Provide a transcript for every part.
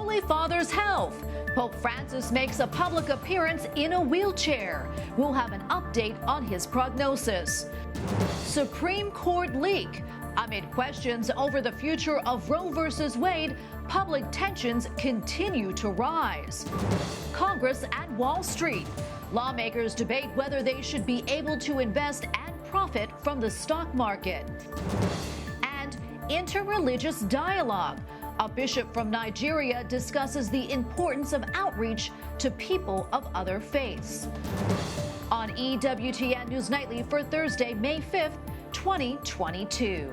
Holy Father's health. Pope Francis makes a public appearance in a wheelchair. We'll have an update on his prognosis. Supreme Court leak. Amid questions over the future of Roe v. Wade, public tensions continue to rise. Congress and Wall Street. Lawmakers debate whether they should be able to invest and profit from the stock market. And Interreligious Dialogue. A bishop from Nigeria discusses the importance of outreach to people of other faiths. On EWTN News Nightly for Thursday, May 5th, 2022.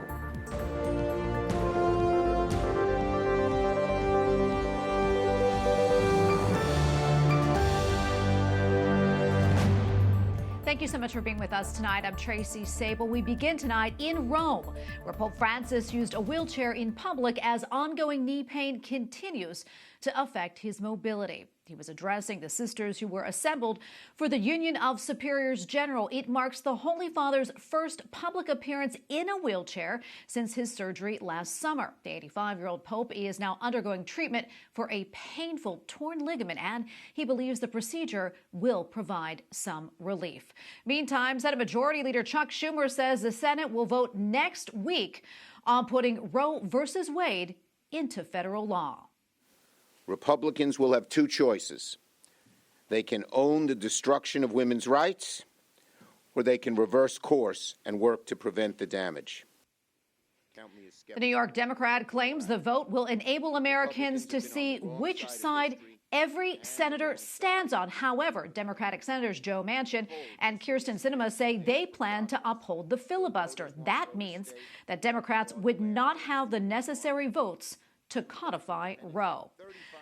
Thank you so much for being with us tonight. I'm Tracy Sable. We begin tonight in Rome, where Pope Francis used a wheelchair in public as ongoing knee pain continues to affect his mobility. He was addressing the sisters who were assembled for the Union of Superiors General. It marks the Holy Father's first public appearance in a wheelchair since his surgery last summer. The 85-year-old Pope is now undergoing treatment for a painful torn ligament, and he believes the procedure will provide some relief. Meantime, Senate Majority Leader Chuck Schumer says the Senate will vote next week on putting Roe v. Wade into federal law. Republicans will have two choices. They can own the destruction of women's rights, or they can reverse course and work to prevent the damage. The New York Democrat claims the vote will enable Americans to see which side every senator stands on. However, Democratic Senators Joe Manchin and Kyrsten Sinema say they plan to uphold the filibuster. That means that Democrats would not have the necessary votes to codify Roe.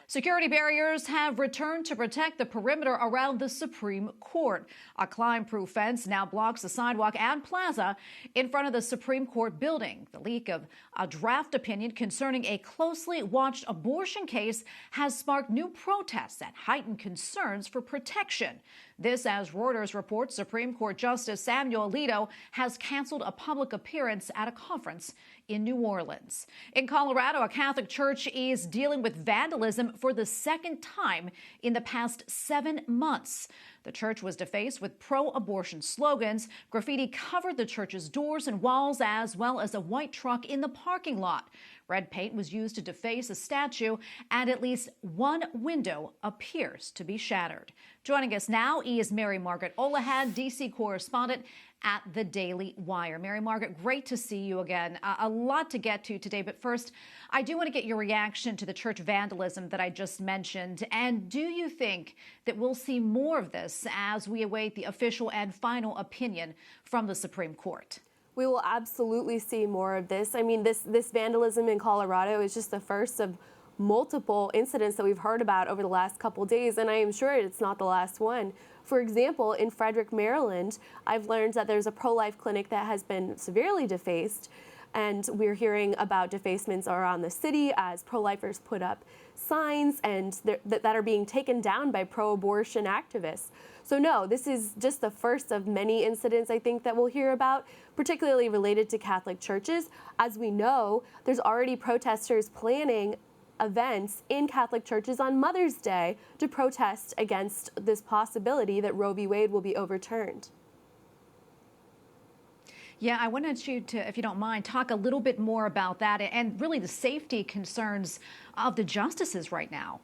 Security barriers have returned to protect the perimeter around the Supreme Court. A climb-proof fence now blocks the sidewalk and plaza in front of the Supreme Court building. The leak of a draft opinion concerning a closely watched abortion case has sparked new protests and heightened concerns for protection. This as Reuters reports Supreme Court Justice Samuel Alito has canceled a public appearance at a conference in New Orleans. In Colorado, a Catholic church is dealing with vandalism for the second time in the past 7 months. The church was defaced with pro-abortion slogans. Graffiti covered the church's doors and walls, as well as a white truck in the parking lot. Red paint was used to deface a statue, and at least one window appears to be shattered. Joining us now is Margaret Olohan, D.C. correspondent at the Daily Wire. Margaret, great to see you again. A lot to get to today, but first, I do want to get your reaction to the church vandalism that I just mentioned. And do you think that we'll see more of this as we await the official and final opinion from the Supreme Court? We will absolutely see more of this. I mean, this vandalism in Colorado is just the first of multiple incidents that we've heard about over the last couple days, and I am sure it's not the last one. For example, in Frederick, Maryland, I've learned that there's a pro-life clinic that has been severely defaced, and we're hearing about defacements around the city as pro-lifers put up signs and that are being taken down by pro-abortion activists. So no, this is just the first of many incidents I think that we'll hear about, particularly related to Catholic churches. As we know, there's already protesters planning events in Catholic churches on Mother's Day to protest against this possibility that Roe v. Wade will be overturned. Yeah, I wanted you to, if you don't mind, talk a little bit more about that and really the safety concerns of the justices right now.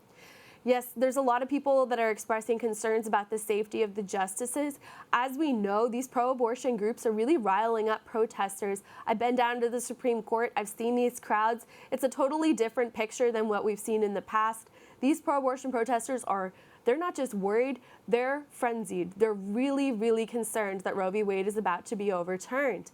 Yes, there's a lot of people that are expressing concerns about the safety of the justices. As we know, these pro-abortion groups are really riling up protesters. I've been down to the Supreme Court. I've seen these crowds. It's a totally different picture than what we've seen in the past. These pro-abortion protesters they're not just worried, they're frenzied. They're really, really concerned that Roe v. Wade is about to be overturned.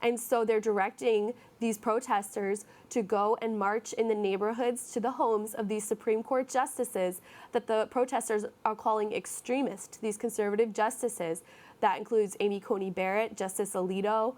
And so they're directing these protesters to go and march in the neighborhoods to the homes of these Supreme Court justices that the protesters are calling extremist, these conservative justices. That includes Amy Coney Barrett, Justice Alito,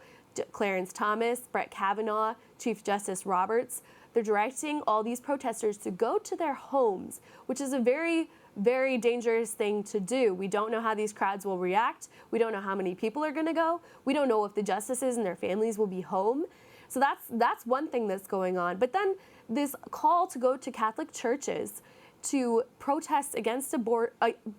Clarence Thomas, Brett Kavanaugh, Chief Justice Roberts. They're directing all these protesters to go to their homes, which is a very, very dangerous thing to do. We don't know how these crowds will react. We don't know how many people are going to go. We don't know if the justices and their families will be home. So that's one thing that's going on. But then this call to go to Catholic churches to protest against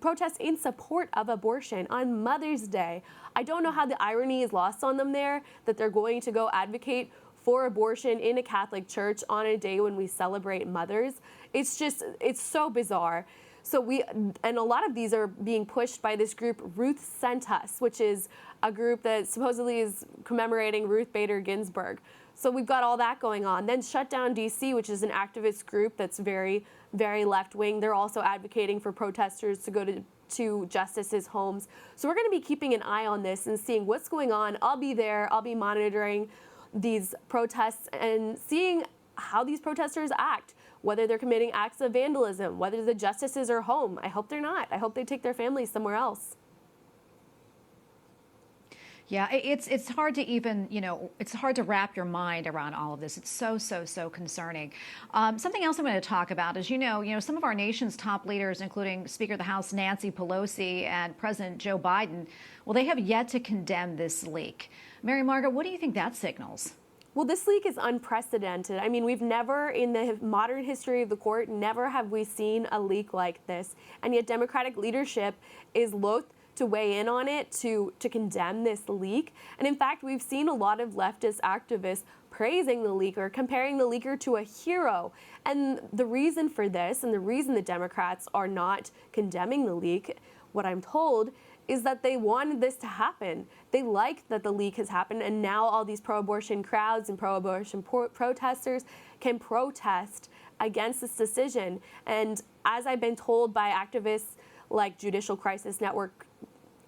protest in support of abortion on Mother's Day. I don't know how the irony is lost on them there, that they're going to go advocate for abortion in a Catholic church on a day when we celebrate mothers. It's so bizarre. And a lot of these are being pushed by this group, Ruth Sent Us, which is a group that supposedly is commemorating Ruth Bader Ginsburg. So we've got all that going on. Then Shut Down DC, which is an activist group that's very, very left-wing. They're also advocating for protesters to go to justices' homes. So we're going to be keeping an eye on this and seeing what's going on. I'll be there. I'll be monitoring these protests and seeing how these protesters act, whether they're committing acts of vandalism, whether the justices are home. I hope they're not. I hope they take their families somewhere else. Yeah, it's hard to even, it's hard to wrap your mind around all of this. It's so concerning. Something else I'm going to talk about is, some of our nation's top leaders, including Speaker of the House Nancy Pelosi and President Joe Biden, well, they have yet to condemn this leak. Mary Margaret, what do you think that signals? Well, this leak is unprecedented. I mean, we've never, in the modern history of the court, never have we seen a leak like this. And yet Democratic leadership is loath to weigh in on it, to condemn this leak. And in fact, we've seen a lot of leftist activists praising the leaker, comparing the leaker to a hero. And the reason for this, and the reason the Democrats are not condemning the leak, what I'm told, is that they wanted this to happen. They like that the leak has happened, and now all these pro-abortion crowds and pro-abortion protesters can protest against this decision. And as I've been told by activists like Judicial Crisis Network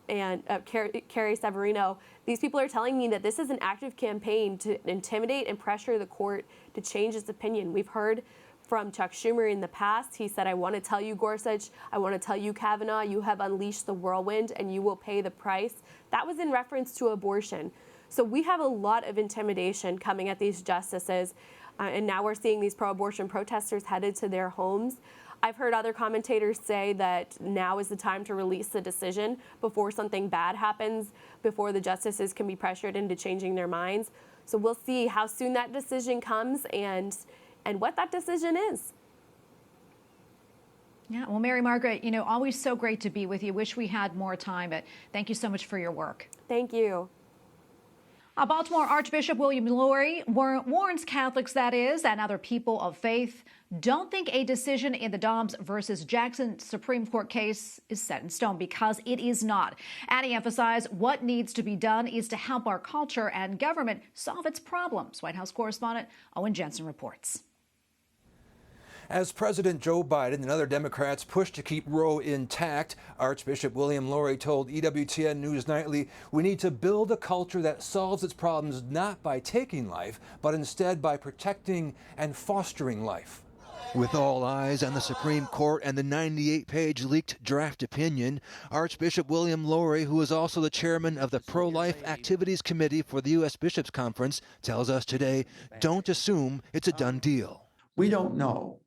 and Carrie Severino, these people are telling me that this is an active campaign to intimidate and pressure the court to change its opinion. We've heard from Chuck Schumer in the past. He said, I want to tell you, Gorsuch, I want to tell you, Kavanaugh, you have unleashed the whirlwind and you will pay the price. That was in reference to abortion. So we have a lot of intimidation coming at these justices. And now we're seeing these pro-abortion protesters headed to their homes. I've heard other commentators say that now is the time to release the decision before something bad happens, before the justices can be pressured into changing their minds. So we'll see how soon that decision comes and what that decision is. Yeah, well, Mary Margaret, always so great to be with you. Wish we had more time, but thank you so much for your work. Thank you. Baltimore Archbishop William Lori warns Catholics, that is, and other people of faith, don't think a decision in the Dobbs versus Jackson Supreme Court case is set in stone, because it is not. And he emphasized what needs to be done is to help our culture and government solve its problems. White House correspondent Owen Jensen reports. As President Joe Biden and other Democrats push to keep Roe intact, Archbishop William Lori told EWTN News Nightly, we need to build a culture that solves its problems not by taking life, but instead by protecting and fostering life. With all eyes on the Supreme Court and the 98-page leaked draft opinion, Archbishop William Lori, who is also the chairman of the Pro-Life Activities Committee for the U.S. Bishops' Conference, tells us today, don't assume it's a done deal. We don't know.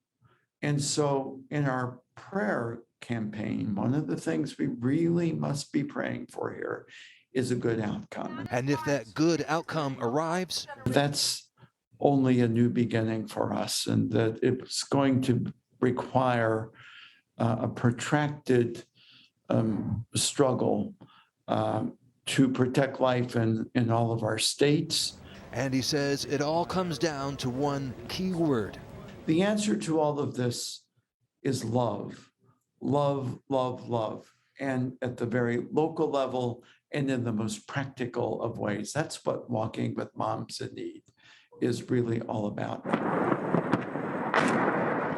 And so in our prayer campaign, one of the things we really must be praying for here is a good outcome. And if that good outcome arrives, that's only a new beginning for us, and that it's going to require a protracted struggle to protect life in all of our states. And he says it all comes down to one key word. The answer to all of this is love, love, love, love. And at the very local level and in the most practical of ways. That's what Walking with Moms in Need is really all about.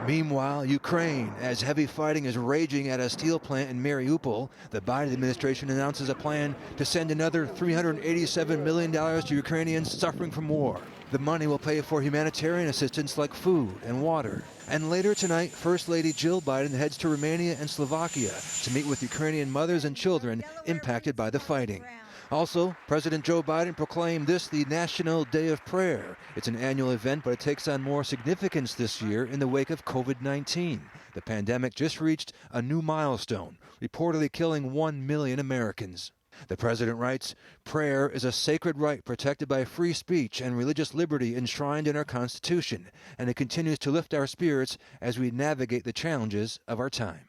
Meanwhile, Ukraine, as heavy fighting is raging at a steel plant in Mariupol, the Biden administration announces a plan to send another $387 million to Ukrainians suffering from war. The money will pay for humanitarian assistance like food and water. And later tonight, First Lady Jill Biden heads to Romania and Slovakia to meet with Ukrainian mothers and children impacted by the fighting. Also, President Joe Biden proclaimed this the National Day of Prayer. It's an annual event, but it takes on more significance this year in the wake of COVID-19. The pandemic just reached a new milestone, reportedly killing 1 million Americans. The president writes, "Prayer is a sacred right protected by free speech and religious liberty enshrined in our Constitution, and it continues to lift our spirits as we navigate the challenges of our time."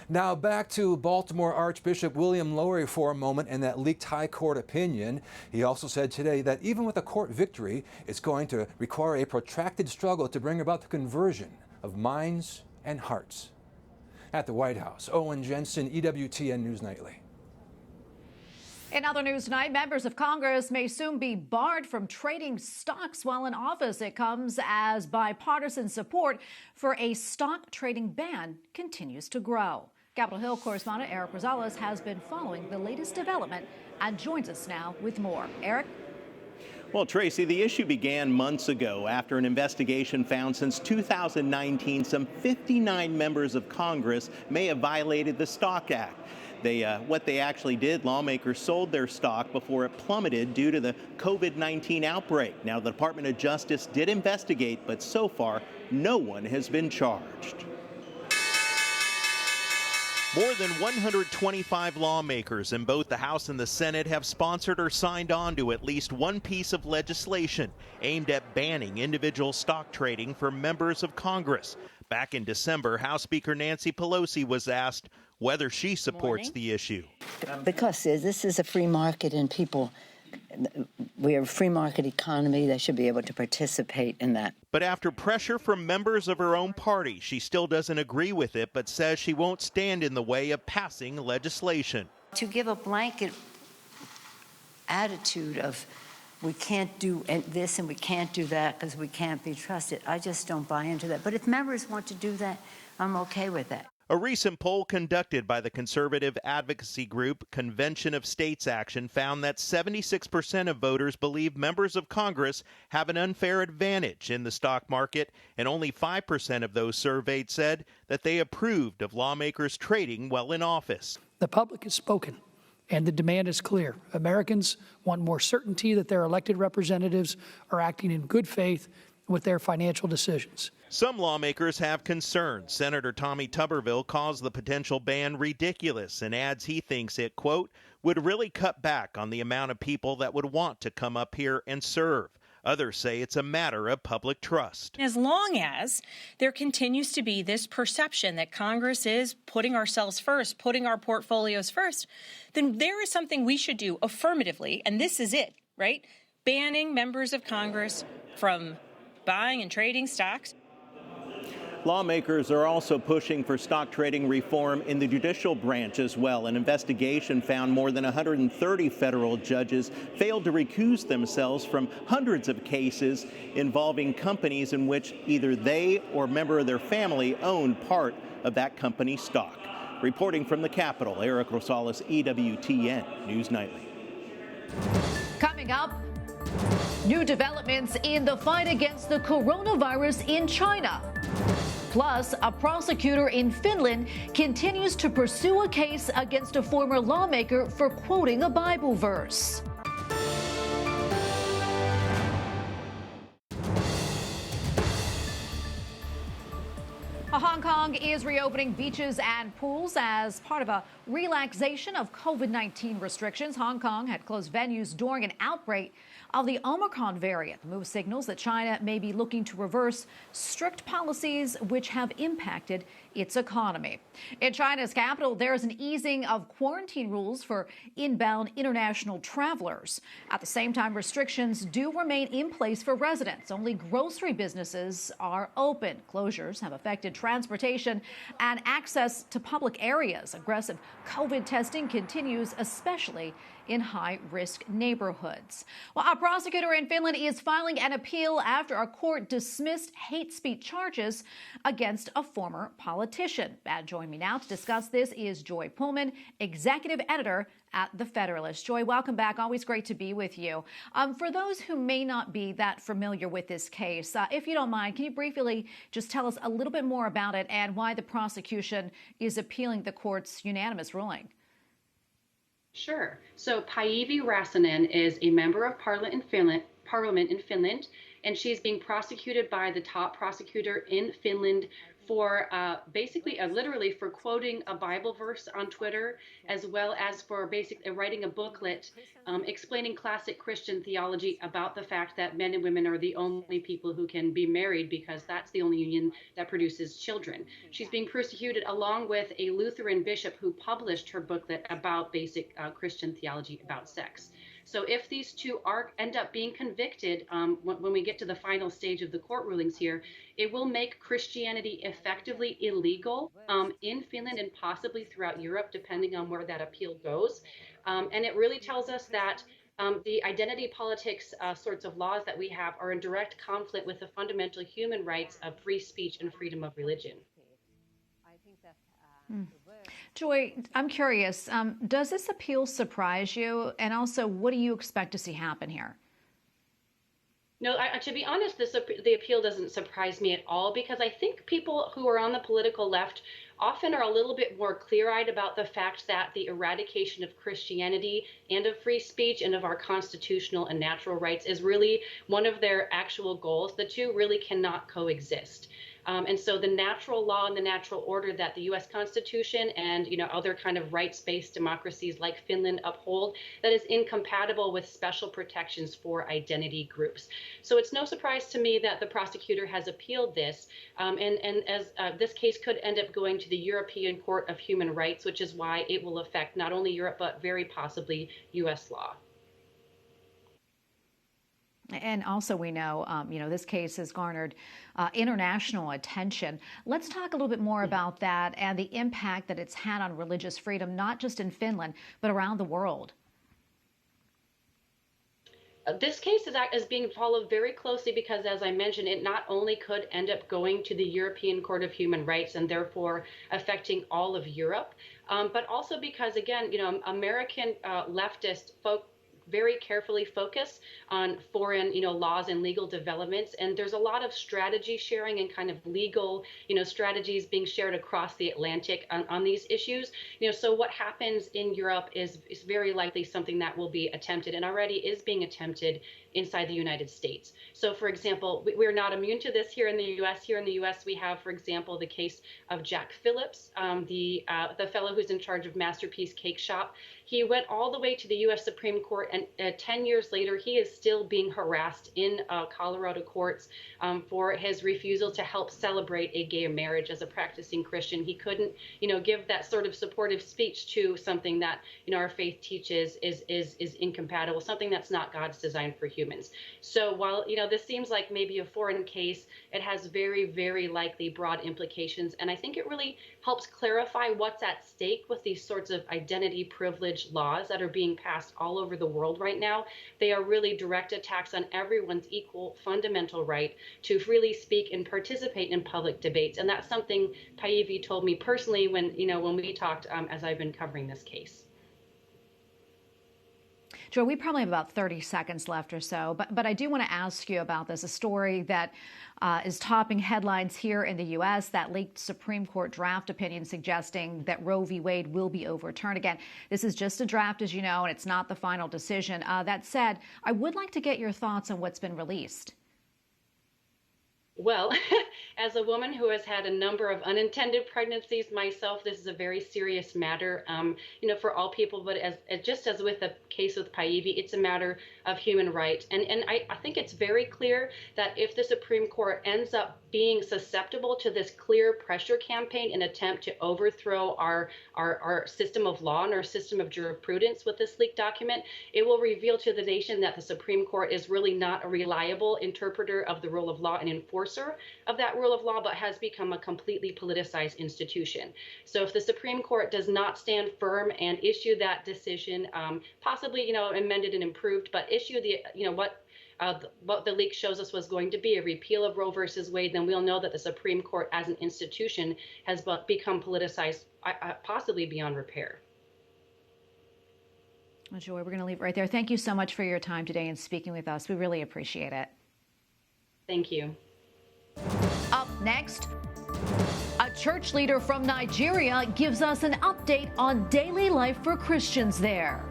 Now back to Baltimore Archbishop William Lori for a moment and that leaked high court opinion. He also said today that even with a court victory, it's going to require a protracted struggle to bring about the conversion of minds and hearts. At the White House, Owen Jensen, EWTN News Nightly. In other news tonight, members of Congress may soon be barred from trading stocks while in office. It comes as bipartisan support for a stock trading ban continues to grow. Capitol Hill correspondent Eric Rosales has been following the latest development and joins us now with more. Eric? Well, Tracy, the issue began months ago after an investigation found since 2019 some 59 members of Congress may have violated the Stock Act. What they actually did, lawmakers sold their stock before it plummeted due to the COVID-19 outbreak. Now, the Department of Justice did investigate, but so far, no one has been charged. More than 125 lawmakers in both the House and the Senate have sponsored or signed on to at least one piece of legislation aimed at banning individual stock trading for members of Congress. Back in December, House Speaker Nancy Pelosi was asked whether she supports the issue. Because this is a free market and people, we're a free market economy. They should be able to participate in that. But after pressure from members of her own party, she still doesn't agree with it, but says she won't stand in the way of passing legislation. To give a blanket attitude of we can't do this and we can't do that because we can't be trusted, I just don't buy into that. But if members want to do that, I'm okay with that. A recent poll conducted by the conservative advocacy group Convention of States Action found that 76% of voters believe members of Congress have an unfair advantage in the stock market, and only 5% of those surveyed said that they approved of lawmakers trading while in office. The public has spoken, and the demand is clear. Americans want more certainty that their elected representatives are acting in good faith with their financial decisions. Some lawmakers have concerns. Senator Tommy Tuberville calls the potential ban ridiculous and adds he thinks it, quote, would really cut back on the amount of people that would want to come up here and serve. Others say it's a matter of public trust. As long as there continues to be this perception that Congress is putting ourselves first, putting our portfolios first, then there is something we should do affirmatively, and this is it, right? Banning members of Congress from buying and trading stocks. Lawmakers are also pushing for stock trading reform in the judicial branch as well. An investigation found more than 130 federal judges failed to recuse themselves from hundreds of cases involving companies in which either they or a member of their family owned part of that company's stock. Reporting from the Capitol, Eric Rosales, EWTN News Nightly. Coming up, new developments in the fight against the coronavirus in China. Plus, a prosecutor in Finland continues to pursue a case against a former lawmaker for quoting a Bible verse. Hong Kong is reopening beaches and pools as part of a relaxation of COVID-19 restrictions. Hong Kong had closed venues during an outbreak of the Omicron variant. The move signals that China may be looking to reverse strict policies which have impacted its economy. In China's capital, there is an easing of quarantine rules for inbound international travelers. At the same time, restrictions do remain in place for residents. Only grocery businesses are open. Closures have affected transportation and access to public areas. Aggressive COVID testing continues, especially in high-risk neighborhoods. Well, a prosecutor in Finland is filing an appeal after a court dismissed hate speech charges against a former politician. And joining me now to discuss this is Joy Pullman, executive editor at The Federalist. Joy, welcome back. Always great to be with you. For those who may not be that familiar with this case, if you don't mind, can you briefly just tell us a little bit more about it and why the prosecution is appealing the court's unanimous ruling? Sure. So Päivi Räsänen is a member of Parliament in Finland, and she's being prosecuted by the top prosecutor in Finland for literally for quoting a Bible verse on Twitter, as well as for basically writing a booklet explaining classic Christian theology about the fact that men and women are the only people who can be married because that's the only union that produces children. She's being persecuted along with a Lutheran bishop who published her booklet about basic Christian theology about sex. So if these two end up being convicted when we get to the final stage of the court rulings here, it will make Christianity effectively illegal in Finland and possibly throughout Europe, depending on where that appeal goes. And it really tells us that the identity politics sorts of laws that we have are in direct conflict with the fundamental human rights of free speech and freedom of religion. Joy, I'm curious, does this appeal surprise you? And also, what do you expect to see happen here? No, to be honest, the appeal doesn't surprise me at all, because I think people who are on the political left often are a little bit more clear-eyed about the fact that the eradication of Christianity and of free speech and of our constitutional and natural rights is really one of their actual goals. The two really cannot coexist. And so the natural law and the natural order that the U.S. Constitution and other kind of rights-based democracies like Finland uphold, that is incompatible with special protections for identity groups. So it's no surprise to me that the prosecutor has appealed this, and as this case could end up going to the European Court of Human Rights, which is why it will affect not only Europe but very possibly U.S. law. And also, we know, this case has garnered international attention. Let's talk a little bit more about that and the impact that it's had on religious freedom, not just in Finland, but around the world. This case is being followed very closely because, as I mentioned, it not only could end up going to the European Court of Human Rights and therefore affecting all of Europe, but also because, again, American leftist folk very carefully focus on foreign, laws and legal developments. And there's a lot of strategy sharing and kind of legal, strategies being shared across the Atlantic on these issues. So what happens in Europe is very likely something that will be attempted and already is being attempted inside the United States. So, for example, we're not immune to this here in the U.S. Here in the U.S., we have, for example, the case of Jack Phillips, the fellow who's in charge of Masterpiece Cake Shop. He went all the way to the U.S. Supreme Court, and 10 years later, he is still being harassed in Colorado courts for his refusal to help celebrate a gay marriage as a practicing Christian. He couldn't, give that sort of supportive speech to something that, our faith teaches is incompatible, something that's not God's design for humans. So while, this seems like maybe a foreign case, it has very, very likely broad implications. And I think it really helps clarify what's at stake with these sorts of identity privilege laws that are being passed all over the world right now. They are really direct attacks on everyone's equal fundamental right to freely speak and participate in public debates. And that's something Päivi told me personally when we talked as I've been covering this case. Joy, we probably have about 30 seconds left or so, but I do want to ask you about this, a story that is topping headlines here in the U.S., that leaked Supreme Court draft opinion suggesting that Roe v. Wade will be overturned. Again, this is just a draft, as you know, and it's not the final decision. That said, I would like to get your thoughts on what's been released. Well, as a woman who has had a number of unintended pregnancies myself, this is a very serious matter, for all people. But just as with the case with Päivi, it's a matter of human rights. And I think it's very clear that if the Supreme Court ends up being susceptible to this clear pressure campaign in attempt to overthrow our system of law and our system of jurisprudence with this leaked document, it will reveal to the nation that the Supreme Court is really not a reliable interpreter of the rule of law and enforcer of that rule of law, but has become a completely politicized institution. So if the Supreme Court does not stand firm and issue that decision, possibly, amended and improved, but issue the, what the leak shows us was going to be a repeal of Roe versus Wade, then we'll know that the Supreme Court as an institution has become politicized, possibly beyond repair. Well, Joy, we're going to leave it right there. Thank you so much for your time today and speaking with us. We really appreciate it. Thank you. Up next, a church leader from Nigeria gives us an update on daily life for Christians there.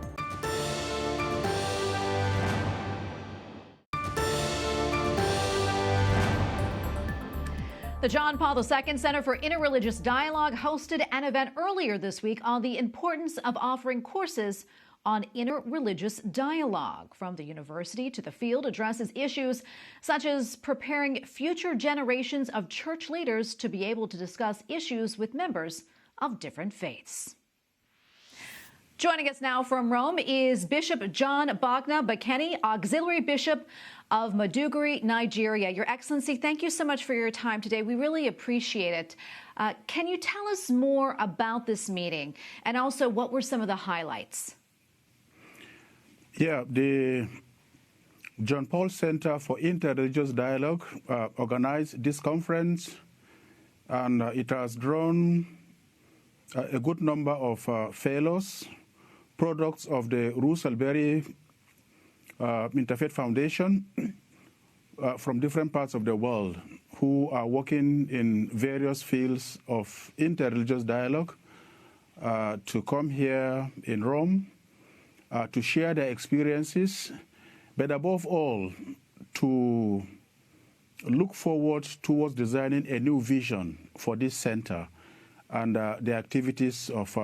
The John Paul II Center for Interreligious Dialogue hosted an event earlier this week on the importance of offering courses on interreligious dialogue. From the university to the field addresses issues such as preparing future generations of church leaders to be able to discuss issues with members of different faiths. Joining us now from Rome is Bishop John Bogna Bakeni, Auxiliary Bishop of Maiduguri, Nigeria. Your Excellency, thank you so much for your time today. We really appreciate it. Can you tell us more about this meeting and also what were some of the highlights? Yeah, the John Paul Center for Interreligious Dialogue organized this conference, and it has drawn a good number of fellows, products of the Russellberry Interfaith Foundation from different parts of the world who are working in various fields of interreligious dialogue to come here in Rome to share their experiences, but above all, to look forward towards designing a new vision for this center and the activities of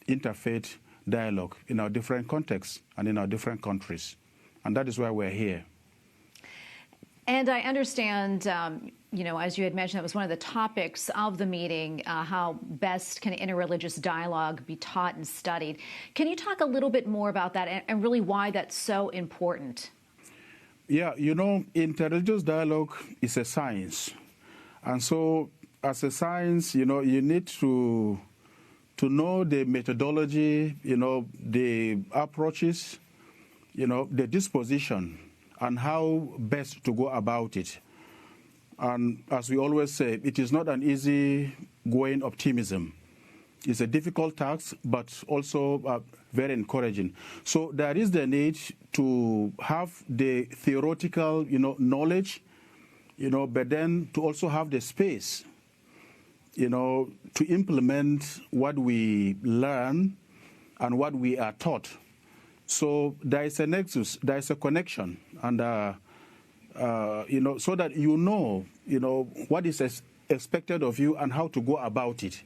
interfaith dialogue in our different contexts and in our different countries. And that is why we're here. And I understand, as you had mentioned, that was one of the topics of the meeting, how best can interreligious dialogue be taught and studied. Can you talk a little bit more about that and really why that's so important? Yeah, interreligious dialogue is a science. And so as a science, you need to know the methodology, the approaches, the disposition, and how best to go about it. And as we always say, it is not an easy-going optimism. It's a difficult task, but also very encouraging. So there is the need to have the theoretical, knowledge, but then to also have the space, to implement what we learn and what we are taught. So there is a nexus, there is a connection, and so that what is expected of you and how to go about it.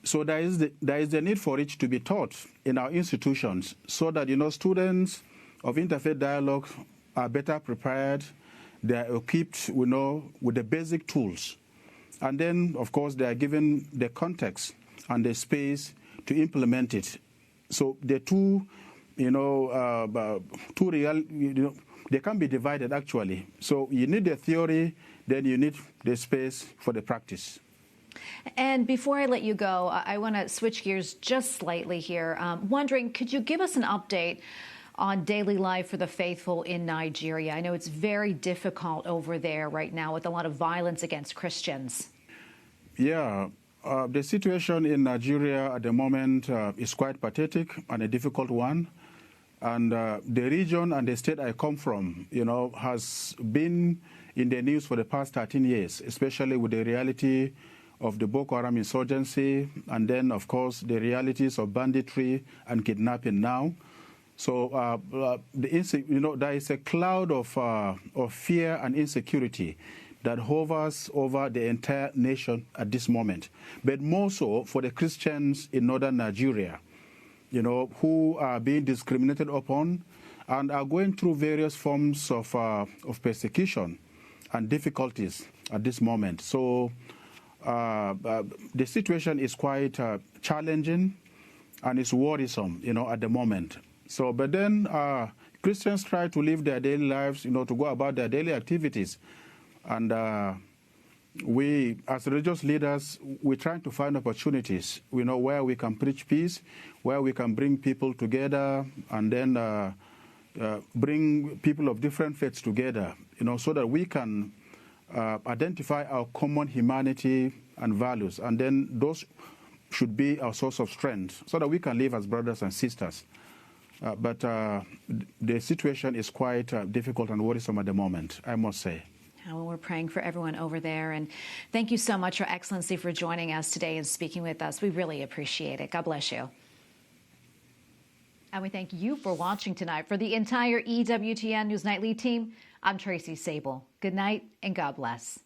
So there is the need for it to be taught in our institutions, so that students of interfaith dialogue are better prepared, they are equipped, with the basic tools. And then, of course, they are given the context and the space to implement it. So the two, they can be divided actually. So you need the theory, then you need the space for the practice. And before I let you go, I want to switch gears just slightly here. Wondering, could you give us an update on daily life for the faithful in Nigeria? I know it's very difficult over there right now with a lot of violence against Christians. Yeah, the situation in Nigeria at the moment is quite pathetic and a difficult one. And the region and the state I come from, has been in the news for the past 13 years, especially with the reality of the Boko Haram insurgency, and then, of course, the realities of banditry and kidnapping now. So, there is a cloud of fear and insecurity that hovers over the entire nation at this moment, but more so for the Christians in northern Nigeria, who are being discriminated upon and are going through various forms of persecution and difficulties at this moment. So the situation is quite challenging and it's worrisome, at the moment. So, but then Christians try to live their daily lives, to go about their daily activities. And we, as religious leaders, we're trying to find opportunities, where we can preach peace, where we can bring people together, and then bring people of different faiths together, so that we can identify our common humanity and values. And then those should be our source of strength, so that we can live as brothers and sisters. But the situation is quite difficult and worrisome at the moment, I must say. Well, we're praying for everyone over there. And thank you so much, Your Excellency, for joining us today and speaking with us. We really appreciate it. God bless you. And we thank you for watching tonight. For the entire EWTN News Nightly team, I'm Tracy Sable. Good night and God bless.